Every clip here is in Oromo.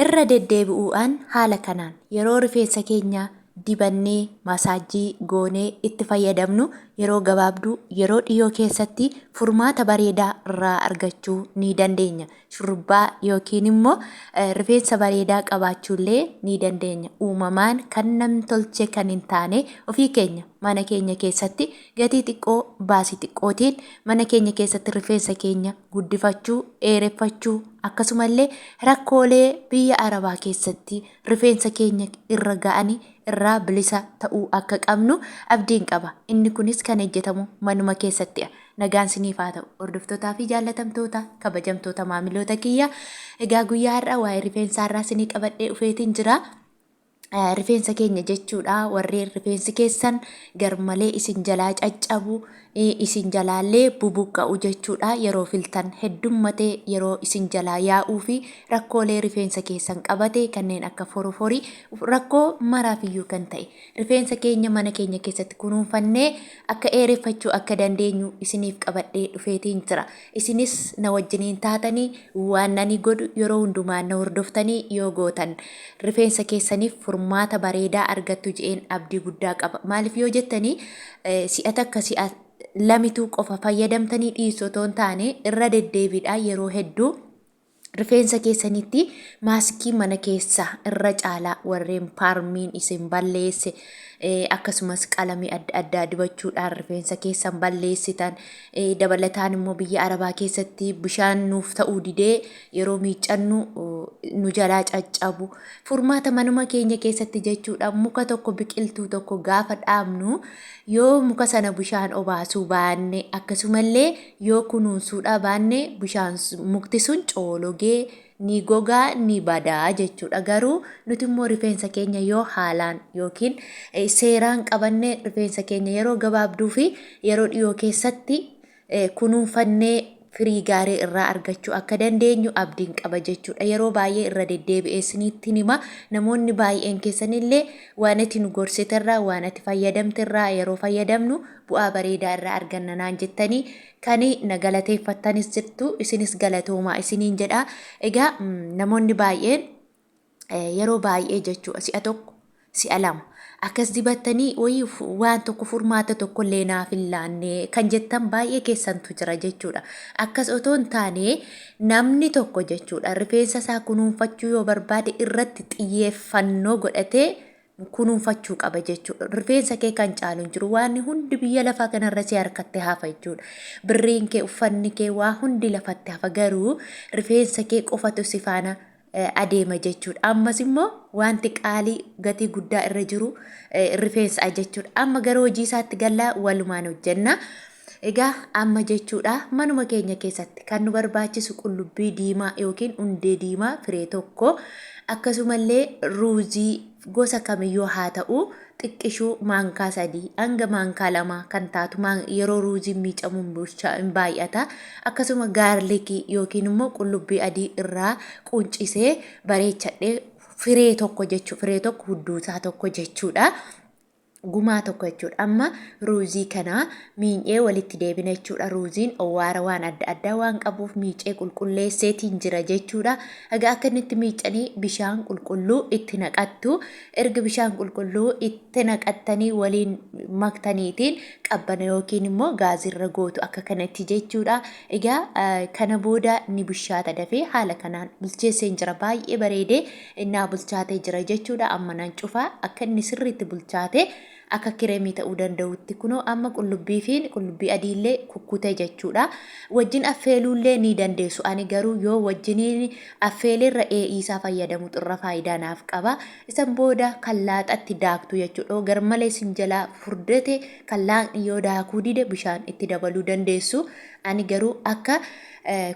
irra deddeebi'uudhaan haala kanaan yeroo rifeensa keenya dibannee masaajii goonee itti fayyadamnu yeroo gabaabduu yeroo dhiyoo keessatti furmaata bareedaa irraa argachuu ni dandeenya. Shurrubbaa yookiin immoo rifeensa bareedaa qabaachuullee ni dandeenya. Uumamaan kan nam tolche kan hin taane ofii keenya mana keenya keessatti gatii xiqqoo baasii xiqqootiin mana keenya keessatti rifeensa keenya guddifachuu, dheereffachuu akkasumallee rakkoolee biyya Arabaa keessatti rifeensa keenya irra ga'anii irraa bilisa ta'uu akka qabnu abdiin qaba. Inni kunis kan hojjetamu manuma keessattidha. Nagaan siniif haa ta'u hordoftootaa fi jaallatamtoota kabajamtoota maamiloota kiyya. Egaa guyyaa har'aa waa'ee rifeensaa irraa sinii qabadhee dhufeetiin jira. Rifeensa keenya jechuudha warreen rifeensi keessan garmalee isin jalaa caccabu isin jalaallee bubbuuqa'u jechuudha. Yeroo filtan heddummatee yeroo isin jalaa yaa'uu fi rakkoolee rifeensa keessan qabate kanneen akka foroforii rakkoo maraafiyyuu kan ta'e rifeensa keenya mana keenya keessatti kunuunfannee akka dheereffachuu akka dandeenyu isiniif qabadhee dhufeetiin jira. Isinis na wajjiniin taatanii waan ani godhu yeroo hundumaa na hordoftanii yoo gootan rifeensa keessaniif furmaata bareedaa argattu jedheen abdii guddaa qaba. Maaliif yoo jettanii si'ata akka si'a lamituu qofa fayyadamtanii dhiisotoo hin taane irra deddeebiidhaa yeroo hedduu rifeensa keessanitti maaskii mana keessaa irra caalaa warreen paarmiin isin balleesse akkasumas qalamii adda addaa dibachuudhaan rifeensa keessan balleessitan dabalataan immoo biyya Arabaa keessatti bishaan nuuf ta'uu didee yeroo miiccannu nu jalaa caccabu furmaata manuma keenya keessatti jechuudha. Muka tokko biqiltuu tokko gaafa dhaabnu yoo muka sana bishaan obaasuu baanne akkasumallee yoo kunuunsuudha baanne bishaan mukti sun coologee ni gogaa ni badaa jechuudha. Garuu nuti immoo rifeensa keenya yoo haalaan yookiin seeraan qabanne rifeensa keenya yeroo gabaabduu fi yeroo dhiyoo keessatti kunuunfannee firii gaarii irraa argachuu akka dandeenyu abdiin qaba jechuudha. Yeroo baay'ee irra deddeebi'ee isinitti hima namoonni baay'een keessanillee waan ati nu gorsiterraa waan ati fayyadamterraa yeroo fayyadamnu bu'aa bareedaa irraa arganna naan jettanii kan na galateeffattanis jirtu isinis galatoomaa isiniin jedha. Egaa namoonni baay'een yeroo baay'ee jechuudha si'a tokko si'a lama akkas dibattanii waan tokko furmaata tokkollee naaf hin laanne kan jettan baay'ee keessantu jira jechuudha. Akkas otoo hin taane namni tokko jechuudha rifeensa isaa kunuunfachuu yoo barbaade irratti xiyyeeffannoo godhatee kunuunfachuu qaba jechuudha. Rifeensa kee kan caalu hin jiru waan hundi biyya lafaa kanarra si harkatti hafa jechuudha. Birriin kee uffanni kee waa hundi lafatti hafa garuu rifeensa kee qofatu si faana adeema jechuudha. Ammas immoo wanti qaalii gatii guddaa irra jiru rifeensa jechuudha. Amma gara hojii isaatti gallaa walumaan hojjenna. Egaa amma jechuudha manuma keenya keessatti kan nu barbaachisu qullubbii diimaa yookiin hundee diimaa firee tokko akkasumallee ruuzii gosa kamiyyuu haa ta'u xiqqishuu maankaa 3 hanga maankaa 2 kan taatu yeroo ruuziin miicamuun hin baay'ata. Akkasuma gaarlikii yookiin immoo qullubbii adii irraa quncisee bareechadhee firee tokko jechuudha. Firee tokko hudduusaa tokko jechuudha. Gumaa tokko jechuudha. Amma ruuzii kana miincee walitti deebina jechuudha. Ruuziin owwaara waan adda addaa waan qabuuf miicee qulqulleesseetiin jira jechuudha. Egaa akka inni itti miicanii bishaan qulqulluu itti naqattu. Erga bishaan qulqulluu itti naqattanii waliin maktaniitiin qabbana yookiin immoo gaazirra gootu akka kanatti jechuudha. Egaa kana booda ni bishaata dafee haala kanaan bilcheesseen jira. Baay'ee bareedee innaa bilchaatee jira jechuudha. Amma nan cufaa akka inni sirriitti bilchaate akka kireemii ta'uu danda'utti kunoo amma qullubbii adiillee kukkutee jechuudha. Wajjin affeeluullee ni dandeessu. Ani garuu yoo wajjiniin affeeleerra isaa fayyadamu xurra faayidaa naaf qaba. Isan booda kallaaxatti daaktu jechuudha. Garmalee isin jalaa furdate kallaaqni yoo daakuu dide bishaan itti dabaluu dandeessu. Ani garuu akka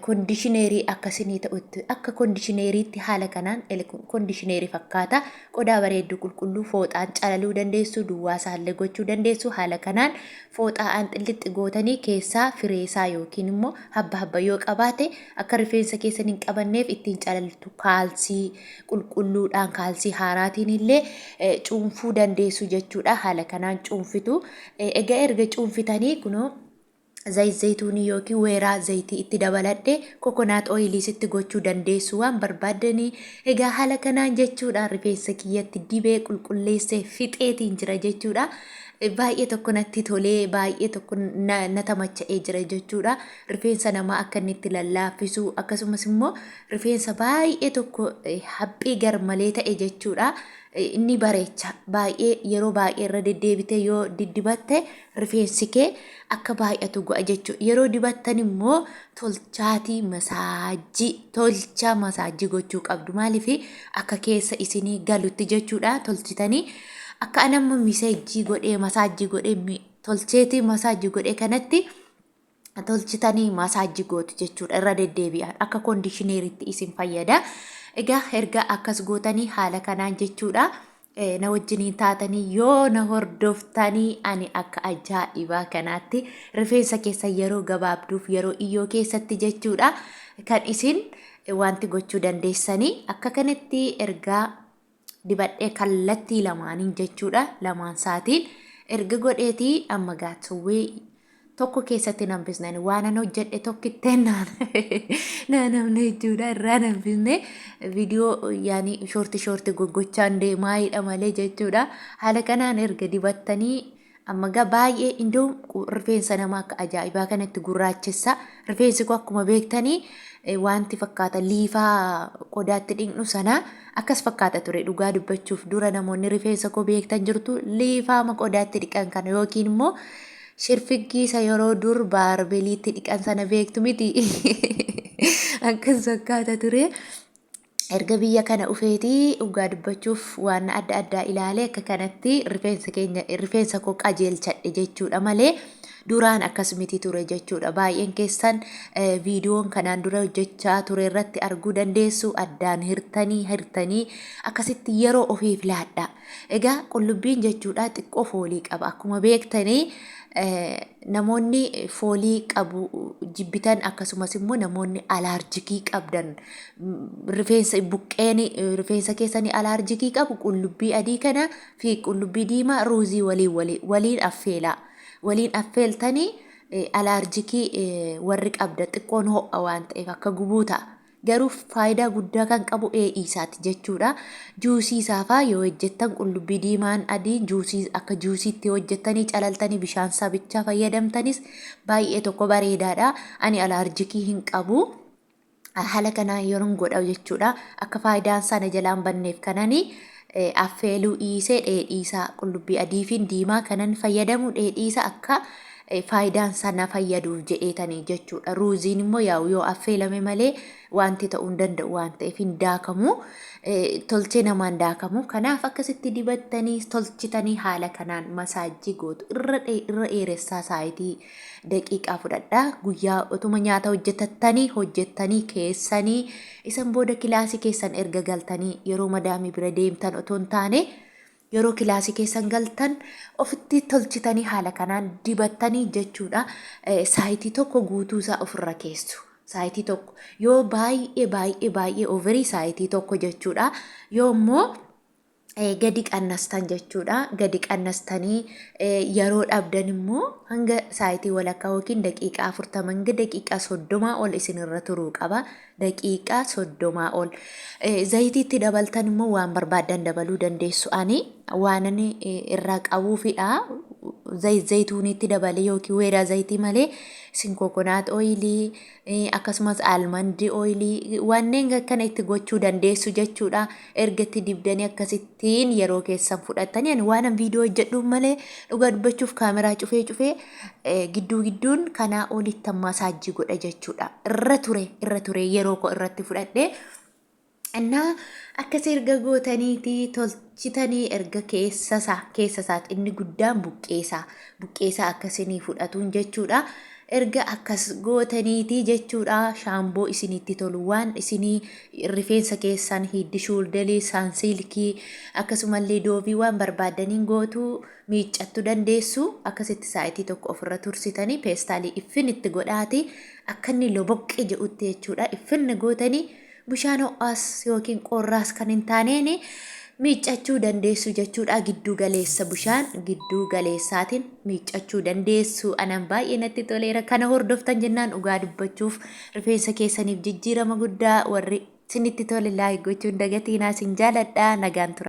kondishineerii akkasinii ta'utti akka kondishineeriitti haala kanaan kondishineerii fakkaata. Qodaa bareedduu qulqulluu fooxaan calaluu dandeessu duwwaa isaallee gochuu dandeessu. Haala kanaan fooxaan xillixi gootanii keessaa fireesaa yookiin immoo habba yoo qabaate akka rifeensa keessan hin qabanneef ittiin calaltu kaalsii qulqulluudhaan kaalsii haaraatiin illee cuunfuu dandeessu jechuudha. Haala kanaan cuunfitu. Egaa erga cuunfitanii kunoo zayituunii yookiin weeraa zayitii itti dabaladhe kokonaat ooyilii itti gochuu dandeessu waan barbaadanii. Egaa haala kanaan jechuudha rifeensa kiyyatti dibee qulqulleessee fixeetiin jira jechuudha. Baay'ee tokko natti tolee baay'ee tokko na tamacha'ee jira jechuudha. Rifeensa namaa akka inni itti lallaaffisu akkasumas immoo rifeensa baay'ee tokko haphii garmalee ta'e jechuudha. Inni bareecha baay'ee yeroo baay'ee irra deddeebite yoo diddibatte rifeensi kee akka baay'atu go'a jechuudha. Yeroo dibattan immoo tolchaatii tolchaa masaajii gochuu qabdu. Maaliif akka keessa isinii galutti jechuudha tolchitanii. Akka anamma miseejii godhee masaajii godhee tolcheetii masaajii godhee kanatti tolchitanii masaajii gootu jechuudha. Irra deddeebi'an akka koondishineeritti isin fayyada. Egaa erga akkas gootanii haala kanaan jechuudha. Na wajjiniin taatanii yoo na hordoftanii ani akka ajaa'ibaa kanaatti rifeensa keessa yeroo gabaabduuf yeroo iyyoo keessatti jechuudha. Kan isin wanti gochuu dandeessanii akka kanatti ergaa dibadhee kallattii lamaaniin jechuudha. Lamaan saatiin erga godheetii amma gaatsuwwee tokko keessatti nambisnani waan an hojjedhe tokkitteen naanamne jechuudha. Irraa nambisne viidiyoo yaani shoorti goggochaan deemaayidha malee jechuudha. Haala kanaan erga dibattanii amma baay'ee indoo rifeensa namaa akka ajaa'ibaa kanatti gurraachessa. Rifeensi koo akkuma beektanii wanti fakkaata liifaa qodaatti dhiqnu sana akkas fakkaata ture. Dhugaa dubbachuuf dura namoonni rifeensa koo beektan jirtu liifaa qodaatti dhiqan kana yookiin immoo shirfiggiisa yeroo dur baarbeliitti dhiqan sana beektu miti. Akkas fakkaata ture. Erga biyya kana dhufeetii dhugaa dubbachuuf waan adda addaa ilaalee akka kanatti rifeensa koo qajeelchadhe jechuudha malee duraan akkas miti ture jechuudha. Baay'een keessan viidiyoon kanaan dura hojjechaa ture irratti arguu dandeessu. Addaan hirtanii akkasitti yeroo ofiif laadha. Egaa qullubbiin jechuudha xiqqoo foolii qaba. Akkuma beektanii namoonni foolii qabu jibbitan akkasumas immoo namoonni alaarjikii qabdan rifeensa keessanii alaarjikii qabu qullubbii adii kana fi qullubbii diimaa ruuzii waliin affeelaa. Waliin affeeltanii alaarjikii warri qabda xiqqoon ho'a waan ta'eef akka gubuu ta'a. Garuu faayidaa guddaa kan qabu isaati jechuudha. Juusii isaafaa yoo hojjettan qullubbii diimaan adii juusii akka juusiitti hojjettanii calaltanii bishaan sabichaa fayyadamtanis baay'ee tokko bareedaadha. Ani alaarjikii hin qabu. Haala kanaan yeroo godha jechuudha. Akka faayidaan sana jalaan banneef kananii affeeluu dhiisee dheedhiisaa qullubbii adii fi diimaa kanan fayyadamu dheedhiisa akka faayidaan sana fayyaduuf jedheetanii jechuudha. Ruuziin immoo yoo affeelame malee wanti ta'uu hin danda'u waan ta'eef hin daakamu. Tolchee namaan daakamu. Kanaaf akkasitti dibattanii tolchitanii haala kanaan masaajii gootu. Irra dheeressaa saayitii daqiiqaa fudhadhaa. Guyyaa utuma nyaata hojjettanii keessanii isan booda kilaasii keessan erga galtanii yeroo madaamii bira deemtan otoo hin taane yeroo kilaasii keessan galtan ofitti tolchitanii haala kanaan dibattanii jechuudha. Saayitii tokko guutuusaa ofirra keessu. Saayitii tokko yoo baay'ee overii saayitii tokko jechuudha. Yoo immoo gadi qannastan jechuudha. Gadi qannastanii yeroo dhabdan immoo hanga saayitii walakkaa yookiin daqiiqaa 40 hanga daqiiqaa 30 ol isinirra turuu qaba. Daqiiqaa 30 ol. Zayitiitti dabaltan immoo waan barbaadan dabaluu dandeessu. Ani waan ani irraa qabuufidha. Zayituunitti dabalee yookiin weeraa zayitii malee isin kokonaat ooyilii akkasumas almandii ooyilii wanneen akkana itti gochuu dandeessu jechuudha. Ergatti dibdanii akkasittiin yeroo keessan fudhattanii ani waan viidiyoo hojjedhuuf malee dhugaa dubbachuuf kaameraa cufee gidduun kanaa olitti masaajii godha jechuudha. Irra ture yeroo koo irratti fudhadhe. Innaa akkas erga gootaniitii tolchitanii erga keessa isaati inni guddaan buqqeessaa akkasini fudhatuun jechuudha. Erga akkas gootaniitii jechuudha shaamboo isinitti tolu waan isinii rifeensa keessan hiddi shuuldelii saansiilkii akkasumallee doovii waan barbaadaniin gootu miiccattu dandeessu. Akkasitti saayitii tokko ofirra tursitanii peestaalii iffin itti godhaati akka inni loboqqee jedhutti jechuudha. Iffinni gootanii bishaan ho'aas yookiin qorraas kan hin taaneen miiccachuu dandeessu jechuudha. Gidduu galeessa bushaan gidduu galeessaatiin miiccachuu dandeessu. Anan baay'ee natti toleera. Kana hordoftan jennaan dhugaa dubbachuuf rifeensa keessaniif jijjiirama guddaa warri isinitti tole laayik gochuun dagatiin isin jaaladha. Nagaan tura.